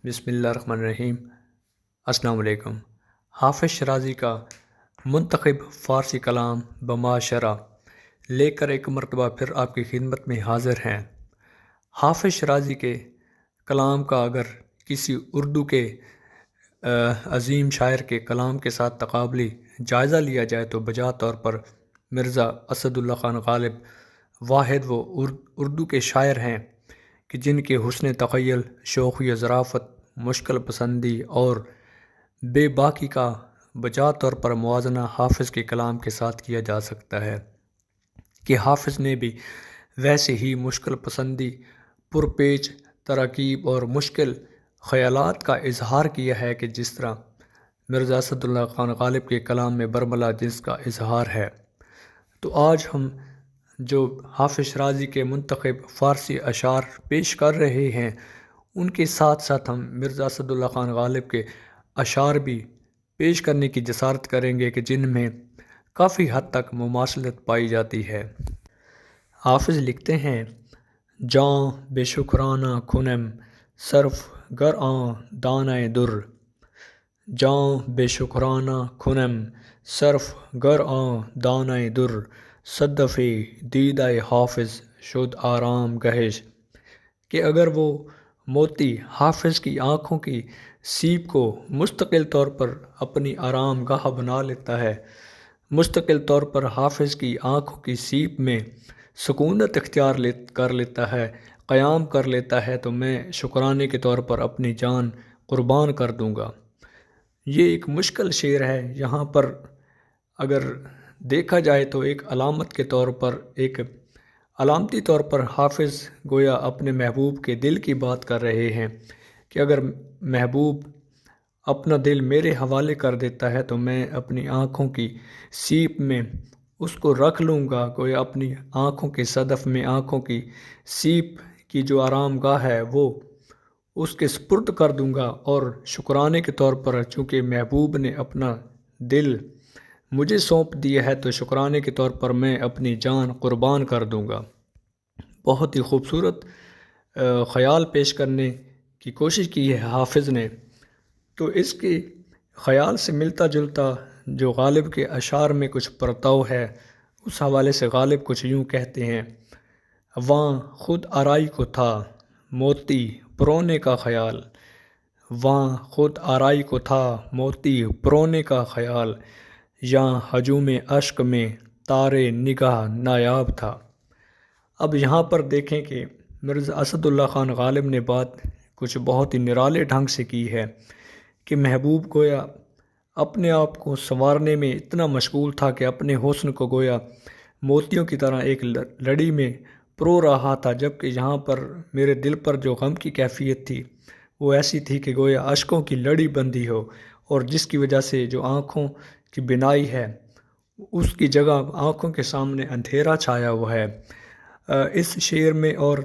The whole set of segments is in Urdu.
بسم اللہ الرحمن الرحیم۔ السلام علیکم۔ حافظ شیرازی کا منتخب فارسی کلام بمعاشرہ لے کر ایک مرتبہ پھر آپ کی خدمت میں حاضر ہیں۔ حافظ شیرازی کے کلام کا اگر کسی اردو کے عظیم شاعر کے کلام کے ساتھ تقابلی جائزہ لیا جائے تو بجا طور پر مرزا اسد اللہ خان غالب واحد وہ اردو کے شاعر ہیں کہ جن کے حسن تخیل، شوخی، ظرافت، مشکل پسندی اور بے باکی کا بجا طور پر موازنہ حافظ کے کلام کے ساتھ کیا جا سکتا ہے کہ حافظ نے بھی ویسے ہی مشکل پسندی، پرپیچ تراکیب اور مشکل خیالات کا اظہار کیا ہے کہ جس طرح مرزا اسد اللہ خان غالب کے کلام میں برملا جنس کا اظہار ہے۔ تو آج ہم جو حافظ شیرازی کے منتخب فارسی اشعار پیش کر رہے ہیں ان کے ساتھ ساتھ ہم مرزا اسد اللہ خان غالب کے اشعار بھی پیش کرنے کی جسارت کریں گے کہ جن میں کافی حد تک مماثلت پائی جاتی ہے۔ حافظ لکھتے ہیں: جاں بے شکرانہ کنم صرف گر آں دانۂ در، جاں بے شکرانہ کنم صرف گر آں دانۂ در، صدف دیدہ حافظ شد آرام گہش۔ کہ اگر وہ موتی حافظ کی آنکھوں کی سیپ کو مستقل طور پر اپنی آرام گاہ بنا لیتا ہے، مستقل طور پر حافظ کی آنکھوں کی سیپ میں سکونت اختیار کر لیتا ہے، قیام کر لیتا ہے، تو میں شکرانے کے طور پر اپنی جان قربان کر دوں گا۔ یہ ایک مشکل شعر ہے۔ یہاں پر اگر دیکھا جائے تو ایک علامت کے طور پر، ایک علامتی طور پر حافظ گویا اپنے محبوب کے دل کی بات کر رہے ہیں کہ اگر محبوب اپنا دل میرے حوالے کر دیتا ہے تو میں اپنی آنکھوں کی سیپ میں اس کو رکھ لوں گا، گویا اپنی آنکھوں کے صدف میں آنکھوں کی سیپ کی جو آرام گاہ ہے وہ اس کے سپرد کر دوں گا، اور شکرانے کے طور پر چونکہ محبوب نے اپنا دل مجھے سونپ دیا ہے تو شکرانے کے طور پر میں اپنی جان قربان کر دوں گا۔ بہت ہی خوبصورت خیال پیش کرنے کی کوشش کی ہے حافظ نے۔ تو اس کے خیال سے ملتا جلتا جو غالب کے اشعار میں کچھ پرتو ہے، اس حوالے سے غالب کچھ یوں کہتے ہیں: واں خود آرائی کو تھا موتی پرونے کا خیال، واں خود آرائی کو تھا موتی پرونے کا خیال، یاں ہجوم اشک میں تارے نگاہ نایاب تھا۔ اب یہاں پر دیکھیں کہ مرزا اسد اللہ خان غالب نے بات کچھ بہت ہی نرالے ڈھنگ سے کی ہے کہ محبوب گویا اپنے آپ کو سنوارنے میں اتنا مشغول تھا کہ اپنے حسن کو گویا موتیوں کی طرح ایک لڑی میں پرو رہا تھا، جبکہ یہاں پر میرے دل پر جو غم کی کیفیت تھی وہ ایسی تھی کہ گویا اشکوں کی لڑی بندھی ہو، اور جس کی وجہ سے جو آنکھوں کی بینائی ہے اس کی جگہ آنکھوں کے سامنے اندھیرا چھایا ہوا ہے۔ اس شعر میں اور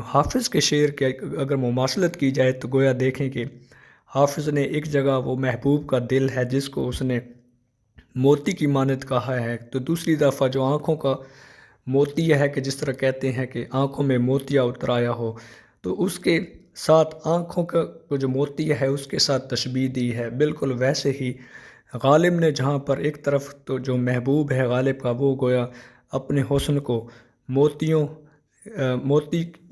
حافظ کے شعر کے اگر مماثلت کی جائے تو گویا دیکھیں کہ حافظ نے ایک جگہ وہ محبوب کا دل ہے جس کو اس نے موتی کی مانند کہا ہے، تو دوسری دفعہ جو آنکھوں کا موتی ہے کہ جس طرح کہتے ہیں کہ آنکھوں میں موتیا اترایا ہو، تو اس کے ساتھ آنکھوں کا جو موتی ہے اس کے ساتھ تشبیہ دی ہے۔ بالکل ویسے ہی غالب نے جہاں پر ایک طرف تو جو محبوب ہے غالب کا وہ گویا اپنے حسن کو موتی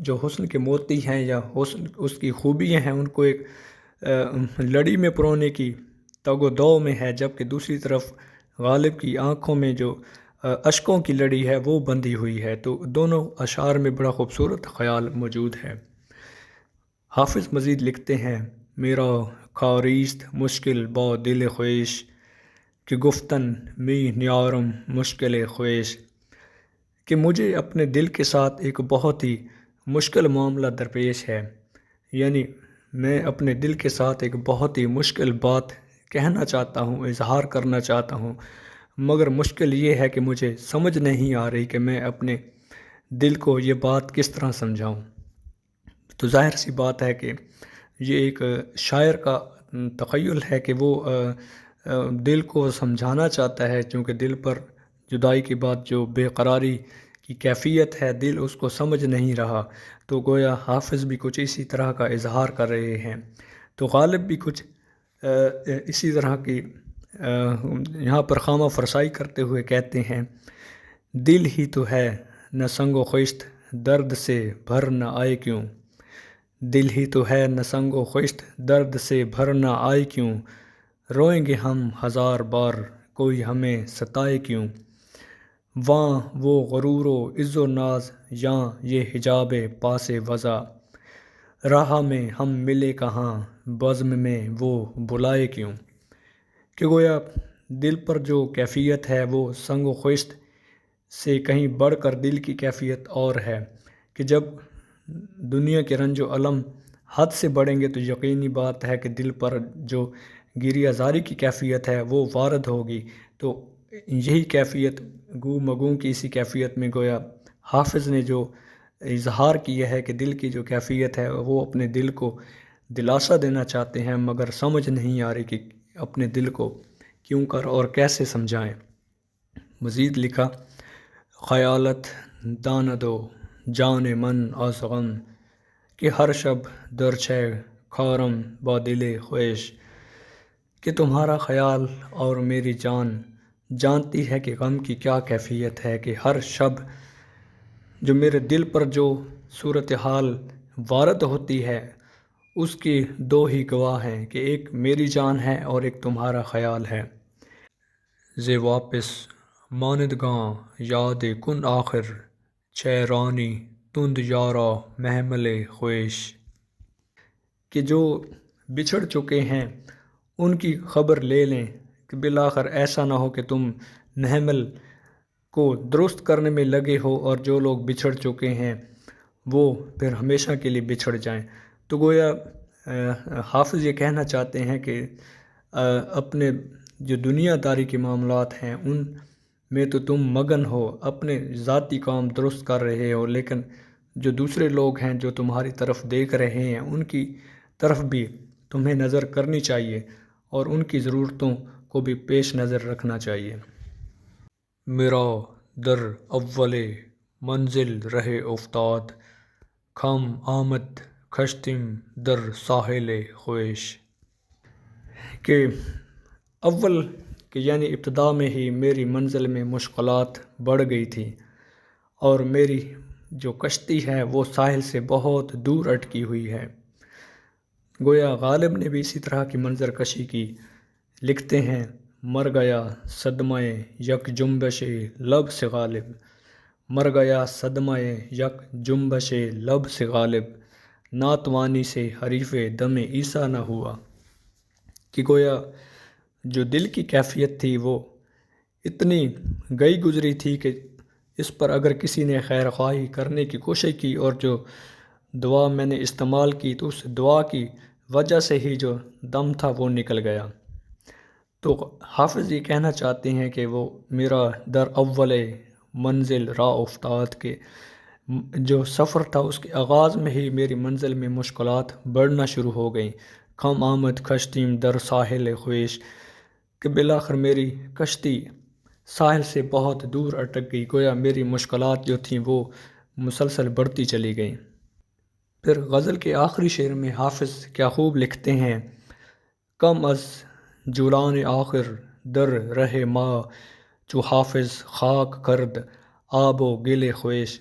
جو حسن کے موتی ہیں یا حسن اس کی خوبیاں ہیں ان کو ایک لڑی میں پرونے کی تگ و دو میں ہے، جبکہ دوسری طرف غالب کی آنکھوں میں جو اشکوں کی لڑی ہے وہ بندھی ہوئی ہے۔ تو دونوں اشعار میں بڑا خوبصورت خیال موجود ہے۔ حافظ مزید لکھتے ہیں: میرا کاریست مشکل با دل خویش، کہ گفتن می نیارم مشکل خویش۔ کہ مجھے اپنے دل کے ساتھ ایک بہت ہی مشکل معاملہ درپیش ہے، یعنی میں اپنے دل کے ساتھ ایک بہت ہی مشکل بات کہنا چاہتا ہوں، اظہار کرنا چاہتا ہوں، مگر مشکل یہ ہے کہ مجھے سمجھ نہیں آ رہی کہ میں اپنے دل کو یہ بات کس طرح سمجھاؤں۔ تو ظاہر سی بات ہے کہ یہ ایک شاعر کا تخیل ہے کہ وہ دل کو سمجھانا چاہتا ہے، چونکہ دل پر جدائی کے بعد جو بے قراری کی کیفیت ہے دل اس کو سمجھ نہیں رہا، تو گویا حافظ بھی کچھ اسی طرح کا اظہار کر رہے ہیں۔ تو غالب بھی کچھ اسی طرح کی یہاں پر خامہ فرسائی کرتے ہوئے کہتے ہیں، دل ہی تو ہے نہ سنگ و خشت درد سے بھر نہ آئے کیوں، دل ہی تو ہے نہ سنگ و خشت درد سے بھر نہ آئے کیوں، روئیں گے ہم ہزار بار کوئی ہمیں ستائے کیوں، واں وہ غرور و عز و ناز یاں یہ حجاب پاس وضع، راہ میں ہم ملے کہاں بزم میں وہ بلائے کیوں، کہ گویا دل پر جو کیفیت ہے وہ سنگ و خشت سے کہیں بڑھ کر دل کی کیفیت اور ہے، کہ جب دنیا کے رنج و الم حد سے بڑھیں گے تو یقینی بات ہے کہ دل پر جو گریہ زاری کی کیفیت ہے وہ وارد ہوگی۔ تو یہی کیفیت گو مگوں کی اسی کیفیت میں گویا حافظ نے جو اظہار کیا ہے کہ دل کی جو کیفیت ہے وہ اپنے دل کو دلاسا دینا چاہتے ہیں، مگر سمجھ نہیں آ رہی کہ اپنے دل کو کیوں کر اور کیسے سمجھائیں۔ مزید لکھا، خیالت داند و جان من از غم، کہ ہر شب در چہ کھارم با دل خویش، کہ تمہارا خیال اور میری جان جانتی ہے کہ غم کی کیا کیفیت ہے، کہ ہر شب جو میرے دل پر جو صورتحال وارد ہوتی ہے اس کی دو ہی گواہ ہیں، کہ ایک میری جان ہے اور ایک تمہارا خیال ہے۔ زے واپس ماندگاں یاد کن آخر، چہ رانی تند یارا محمل خویش، کہ جو بچھڑ چکے ہیں ان کی خبر لے لیں کہ بالآخر ایسا نہ ہو کہ تم محمل کو درست کرنے میں لگے ہو اور جو لوگ بچھڑ چکے ہیں وہ پھر ہمیشہ کے لیے بچھڑ جائیں۔ تو گویا حافظ یہ کہنا چاہتے ہیں کہ اپنے جو دنیا داری کے معاملات ہیں ان میں تو تم مگن ہو، اپنے ذاتی کام درست کر رہے ہو، لیکن جو دوسرے لوگ ہیں جو تمہاری طرف دیکھ رہے ہیں ان کی طرف بھی تمہیں نظر کرنی چاہیے اور ان کی ضرورتوں کو بھی پیش نظر رکھنا چاہیے۔ میرا در اول منزل رہے افتاد، خم آمد کشتم در ساحل خویش، کہ اول کہ یعنی ابتدا میں ہی میری منزل میں مشکلات بڑھ گئی تھی اور میری جو کشتی ہے وہ ساحل سے بہت دور اٹکی ہوئی ہے۔ گویا غالب نے بھی اسی طرح کی منظر کشی کی، لکھتے ہیں، مر گیا صدمہ یک جنبش لب سے غالب، مر گیا صدمہ یک جنبش لب سے غالب، ناتوانی سے حریف دم عیسیٰ نہ ہوا، کہ گویا جو دل کی کیفیت تھی وہ اتنی گئی گزری تھی کہ اس پر اگر کسی نے خیر خواہی کرنے کی کوشش کی اور جو دعا میں نے استعمال کی تو اس دعا کی وجہ سے ہی جو دم تھا وہ نکل گیا۔ تو حافظ یہ کہنا چاہتے ہیں کہ وہ میرا در اول منزل راہ افتاد کے جو سفر تھا اس کے آغاز میں ہی میری منزل میں مشکلات بڑھنا شروع ہو گئیں، خم آمد کشتیم در ساحل خویش، کہ بالآخر میری کشتی ساحل سے بہت دور اٹک گئی، گویا میری مشکلات جو تھیں وہ مسلسل بڑھتی چلی گئیں۔ پھر غزل کے آخری شعر میں حافظ کیا خوب لکھتے ہیں، کم از جولان آخر در رہ ما چو حافظ خاک کرد آب و گل خویش،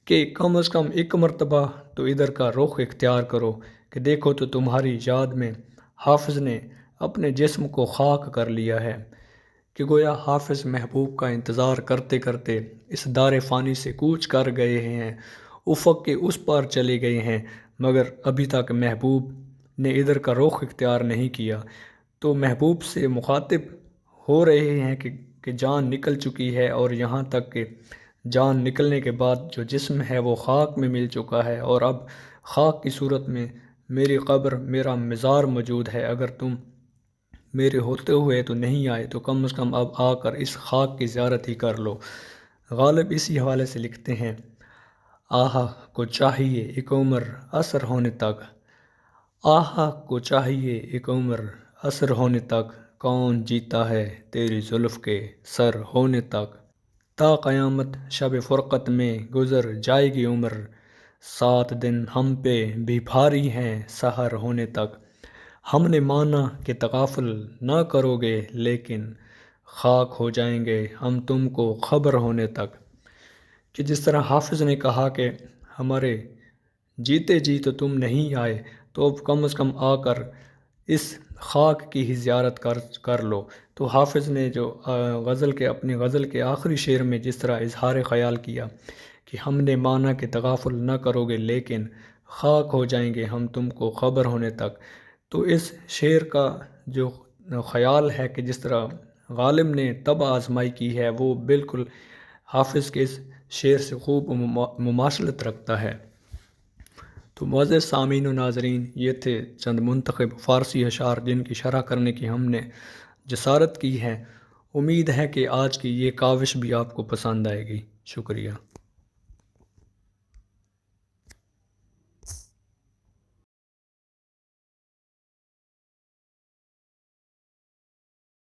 کہ کم از کم ایک مرتبہ تو ادھر کا رخ اختیار کرو، کہ دیکھو تو تمہاری یاد میں حافظ نے اپنے جسم کو خاک کر لیا ہے، کہ گویا حافظ محبوب کا انتظار کرتے کرتے اس دار فانی سے کوچ کر گئے ہیں، افق کے اس پار چلے گئے ہیں، مگر ابھی تک محبوب نے ادھر کا رخ اختیار نہیں کیا۔ تو محبوب سے مخاطب ہو رہے ہیں کہ جان نکل چکی ہے، اور یہاں تک کہ جان نکلنے کے بعد جو جسم ہے وہ خاک میں مل چکا ہے، اور اب خاک کی صورت میں میری قبر میرا مزار موجود ہے، اگر تم میرے ہوتے ہوئے تو نہیں آئے تو کم از کم اب آ کر اس خاک کی زیارت ہی کر لو۔ غالب اسی حوالے سے لکھتے ہیں، آہا کو چاہیے ایک عمر عصر ہونے تک، آہا کو چاہیے ایک عمر عصر ہونے تک، کون جیتا ہے تیری زلف کے سر ہونے تک، تا قیامت شب فرقت میں گزر جائے گی عمر، 7 دن ہم پہ بھی بھاری ہیں سحر ہونے تک، ہم نے مانا کہ تغافل نہ کرو گے لیکن خاک ہو جائیں گے ہم تم کو خبر ہونے تک۔ کہ جس طرح حافظ نے کہا کہ ہمارے جیتے جی تو تم نہیں آئے، تو اب کم از کم آ کر اس خاک کی ہی زیارت کر لو۔ تو حافظ نے جو اپنی غزل کے آخری شعر میں جس طرح اظہار خیال کیا کہ ہم نے مانا کہ تغافل نہ کرو گے لیکن خاک ہو جائیں گے ہم تم کو خبر ہونے تک، تو اس شعر کا جو خیال ہے کہ جس طرح غالب نے طبع آزمائی کی ہے، وہ بالکل حافظ کے اس شعر سے خوب مماثلت رکھتا ہے۔ تو معزز سامعین و ناظرین، یہ تھے چند منتخب فارسی اشعار جن کی شرح کرنے کی ہم نے جسارت کی ہے۔ امید ہے کہ آج کی یہ کاوش بھی آپ کو پسند آئے گی۔ شکریہ۔